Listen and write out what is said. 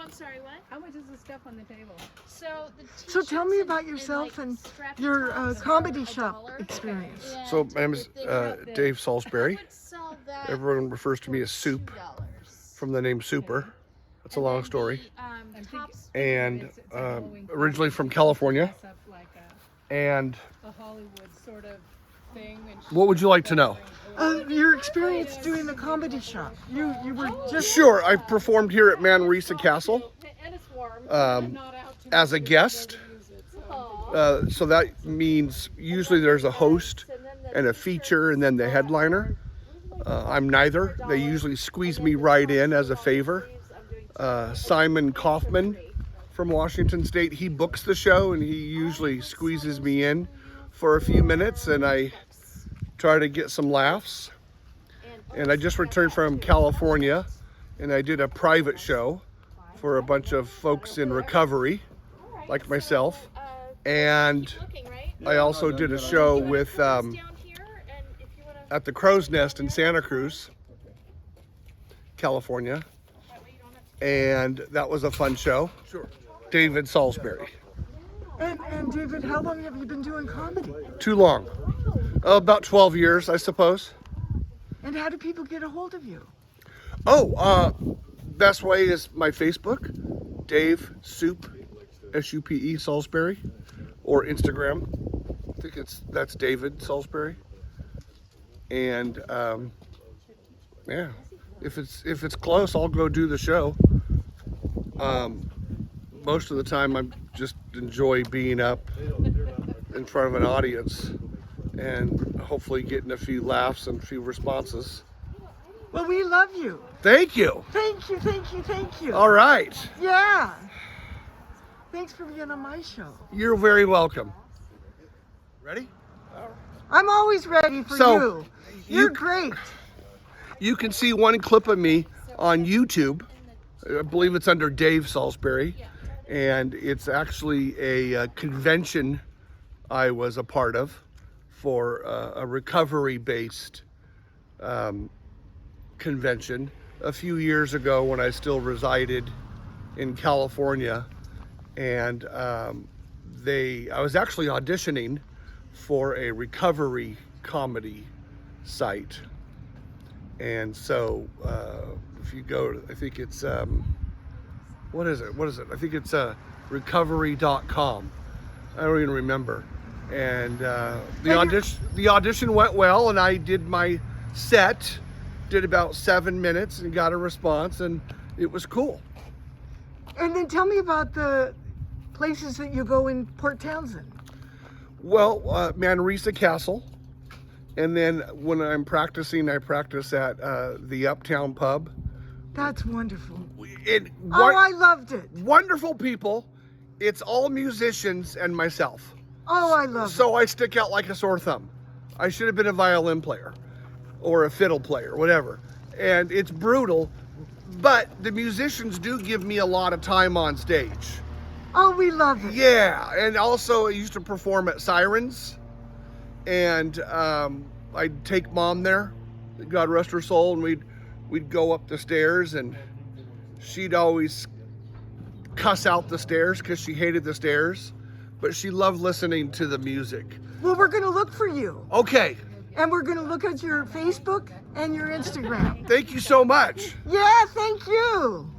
I'm sorry, what? How much is the stuff on the table? So the So tell me t-shirts about yourself like, and strappy your tops are comedy shop $1. experience. And So my name is if they have the- Dave I Salisbury. would sell that Everyone refers to me for as Soup $2. from the name Super. That's a And long then story. The, tops, And It's a Halloween originally party. from California. Dress up like And a Hollywood sort of thing. And what would you like to know? Your experience doing the comedy shop. You were just Sure, I performed here at Manresa Castle and it's warm. as a guest. So that means usually there's a host and a feature and then the headliner. I'm neither. They usually squeeze me right in as a favor. Simon Kaufman from Washington State, he books the show and he usually squeezes me in for a few minutes and I try to get some laughs. And I just returned from California and I did a private show for a bunch of folks in recovery like myself. And I also did a show with at the Crow's Nest in Santa Cruz, California. And that was a fun show. Sure. David Salisbury. and David, how long have you been doing comedy? Too long. About 12 years, I suppose. And how do people get a hold of you? Best way is my Facebook, Dave Soupe, S-U-P-E, Salisbury, or Instagram. I think that's David Salisbury. And yeah, if it's close, I'll go do the show. Most of the time, I just enjoy being up in front of an audience and hopefully getting a few laughs and a few responses. Well, we love you. Thank you. Thank you, thank you, thank you. All right. Yeah. Thanks for being on my show. You're very welcome. Ready? I'm always ready for So, you. You're you- great. You can see one clip of me on YouTube. I believe it's under Dave Salisbury. And it's actually a convention I was a part of for a recovery-based convention a few years ago when I still resided in California. And I was actually auditioning for a recovery comedy site. And so if you go to, I think it's, what is it? I think it's recovery.com. I don't even remember. And the audition went well and I did my set, did about 7 minutes and got a response and it was cool. And then tell me about the places that you go in Port Townsend. Well, Manresa Castle. And then when I'm practicing, I practice at the Uptown Pub. That's wonderful. I loved it. Wonderful people. It's all musicians and myself. Oh, I love it. So I stick out like a sore thumb. I should have been a violin player or a fiddle player, whatever. And it's brutal, but the musicians do give me a lot of time on stage. Oh, we love it. Yeah, and also I used to perform at Sirens, and I'd take Mom there, God rest her soul, and we'd go up the stairs, and she'd always cuss out the stairs because she hated the stairs, but she loved listening to the music. Well, we're going to look for you. Okay, And we're going to look at your Facebook and your Instagram. thank you so much. Yeah, thank you.